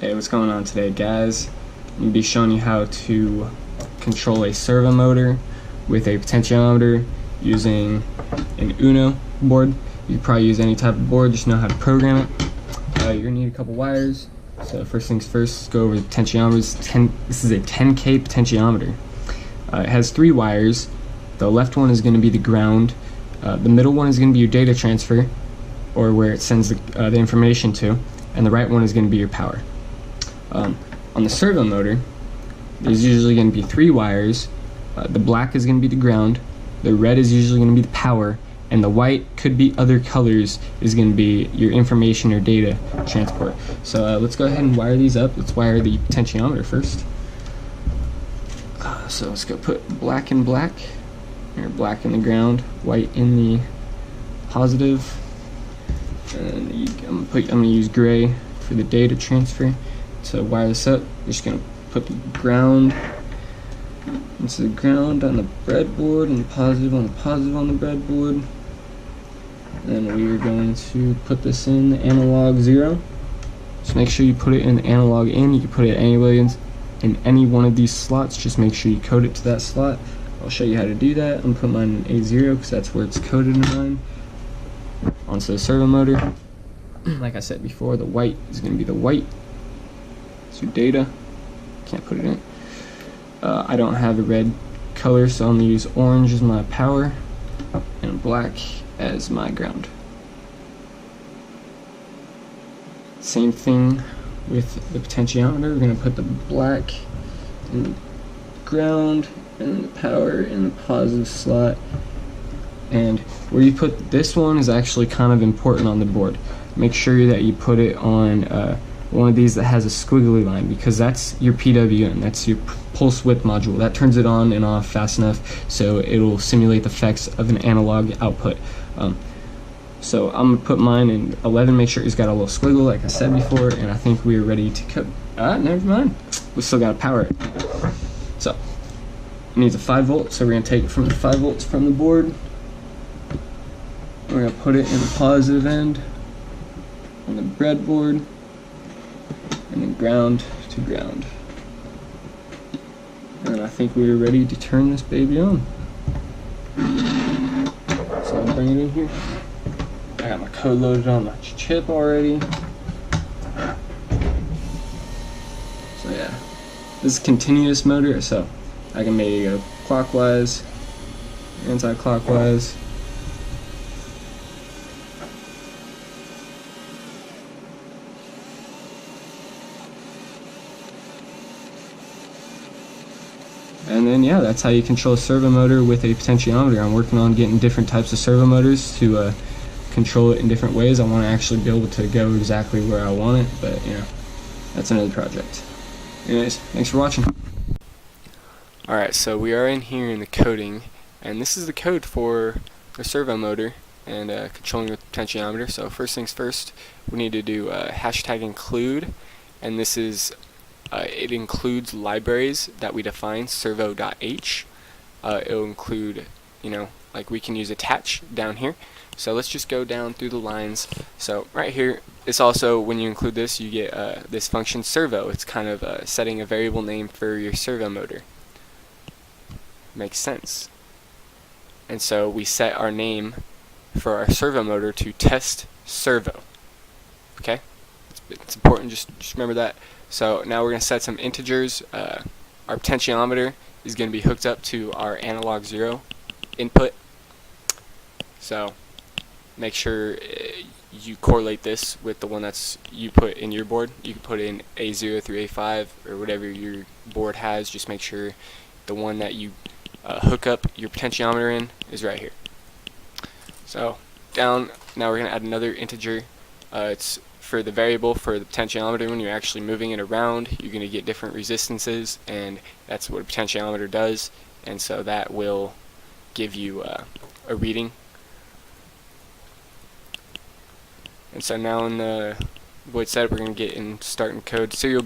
Hey, what's going on today, guys? I'm going to be showing you how to control a servo motor with a potentiometer using an Uno board. You can probably use any type of board, just know how to program it. You're going to need a couple wires. So first things first, let's go over the potentiometers. This is a 10K potentiometer. It has 3 wires. The left one is going to be the ground. The middle one is going to be your data transfer, or where it sends the information to, and the right one is going to be your power. On the servo motor, there's usually going to be 3 wires. The black is going to be the ground, the red is usually going to be the power, and the white, could be other colors, is going to be your information or data transport. So let's go ahead and wire these up. Let's wire the potentiometer first. So let's go put black in black, or black in the ground, white in the positive, and I'm going to use gray for the data transfer. To wire this up, we're just going to put the ground into the ground on the breadboard and the positive on the breadboard. And we are going to put this in the analog 0. Just make sure you put it in the analog in. You can put it anywhere in any one of these slots. Just make sure you code it to that slot. I'll show you how to do that. I'm going to put mine in A0 because that's where it's coded in mine. Onto the servo motor. Like I said before, the white is going to be the white. It's your data. Can't put it in. I don't have a red color, so I'm going to use orange as my power and black as my ground. Same thing with the potentiometer. We're going to put the black in the ground and the power in the positive slot. And where you put this one is actually kind of important on the board. Make sure that you put it on one of these that has a squiggly line, because that's your PWM, that's your pulse width module. That turns it on and off fast enough so it'll simulate the effects of an analog output. So I'm going to put mine in 11, make sure it's got a little squiggle like I said before, and I think we're ready to cook. Never mind. We still got to power it. So it needs a 5 volt, so we're going to take it from the 5 volts from the board. We're going to put it in the positive end on the breadboard, and then ground to ground. And I think we are ready to turn this baby on. So I'll bring it in here. I got my code loaded on my chip already. So yeah, this is continuous motor, so I can maybe go clockwise, anti-clockwise. And then yeah, that's how you control a servo motor with a potentiometer. I'm working on getting different types of servo motors to control it in different ways. I want to actually be able to go exactly where I want it, but you know, that's another project. Anyways, thanks for watching. Alright, so we are in here in the coding, and this is the code for the servo motor and controlling the potentiometer. So first things first, we need to do hashtag include, and this is it includes libraries that we define, servo.h. It'll include, you know, like we can use attach down here. So let's just go down through the lines. So right here, it's also, when you include this, you get this function servo. It's kind of setting a variable name for your servo motor. Makes sense. And so we set our name for our servo motor to test servo. Okay? It's important, just remember that. So now we're going to set some integers. Our potentiometer is going to be hooked up to our analog 0 input. So make sure you correlate this with the one that's you put in your board. You can put in A0 through A5 or whatever your board has. Just make sure the one that you hook up your potentiometer in is right here. So down, now we're going to add another integer. It's for the variable for the potentiometer. When you're actually moving it around, you're going to get different resistances, and that's what a potentiometer does, and so that will give you a reading. And so now in the void setup, we're going to get in start and code serial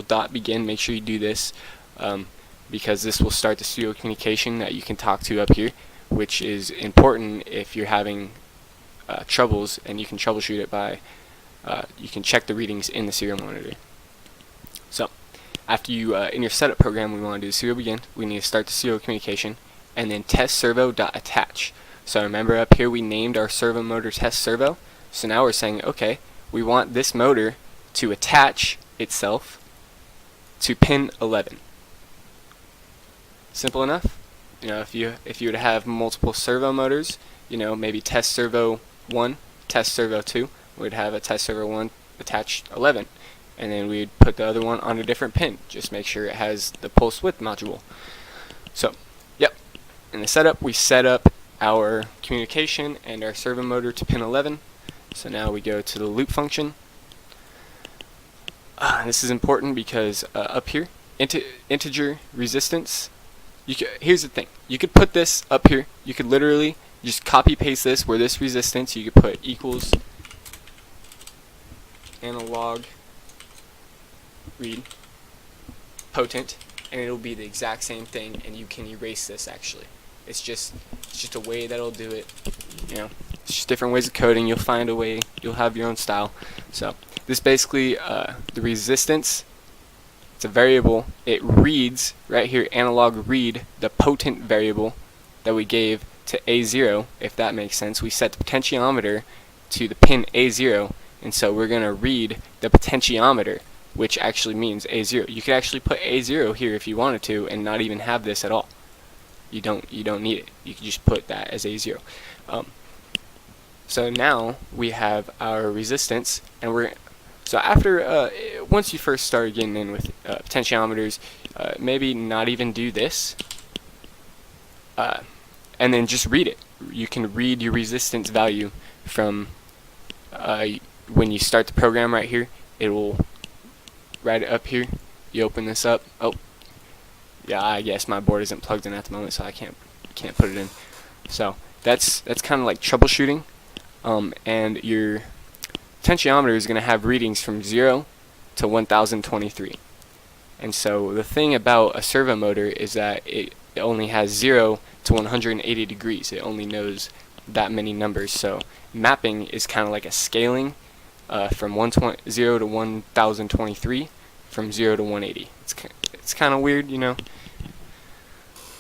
dot begin. Make sure you do this because this will start the serial communication that you can talk to up here, which is important if you're having troubles, and you can troubleshoot it by you can check the readings in the serial monitor. after you, in your setup program, we want to do serial begin. We need to start the serial communication, and then test servo.attach. So remember up here we named our servo motor test servo. So now we're saying, okay, we want this motor to attach itself to pin 11. Simple enough. You know, if you were to have multiple servo motors, you know, maybe test servo 1, test servo 2, we'd have a test servo 1 attached 11, and then we'd put the other one on a different pin. Just make sure it has the pulse width module. So, yep. In the setup, we set up our communication and our servo motor to pin 11. So now we go to the loop function. This is important because up here, integer resistance. Here's the thing. You could put this up here. You could literally just copy paste this where this resistance you could put equals analog read potent, and it'll be the exact same thing, and you can erase this actually. It's just a way that'll do it. You know, it's just different ways of coding. You'll find a way. You'll have your own style. So this basically the resistance. It's a variable. It reads right here, analog read, the potent variable that we gave to A0, if that makes sense. We set the potentiometer to the pin A0, and so we're going to read the potentiometer, which actually means A0. You could actually put A0 here if you wanted to and not even have this at all. You don't need it. You can just put that as A0. So now we have our resistance, and so after once you first start getting in with potentiometers, maybe not even do this, and then just read it. You can read your resistance value from when you start the program right here. It will write it up here. You open this up. Oh, yeah, I guess my board isn't plugged in at the moment, so I can't put it in. So that's kind of like troubleshooting, and your potentiometer is going to have readings from 0 to 1023. And so the thing about a servo motor is that it only has 0 to 180 degrees. It only knows that many numbers. So mapping is kind of like a scaling from 0 to 1023, from 0 to 180. It's kind of weird, you know.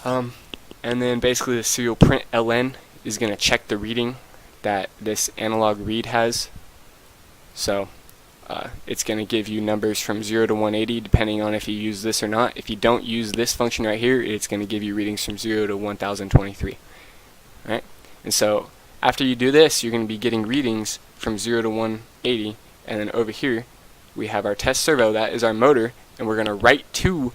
And then basically the serial print ln is going to check the reading that this analog read has. So it's going to give you numbers from 0 to 180 depending on if you use this or not. If you don't use this function right here, it's going to give you readings from 0 to 1023. Right? And so after you do this, you're going to be getting readings from 0 to 180, and then over here we have our test servo. That is our motor, and we're going to write to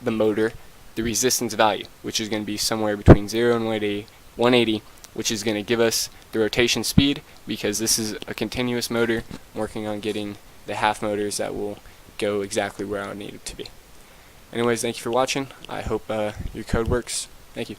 the motor the resistance value, which is going to be somewhere between 0 and 180, which is going to give us the rotation speed, because this is a continuous motor. I'm working on getting the half motors that will go exactly where I need it to be. Anyways, thank you for watching. I hope your code works. Thank you.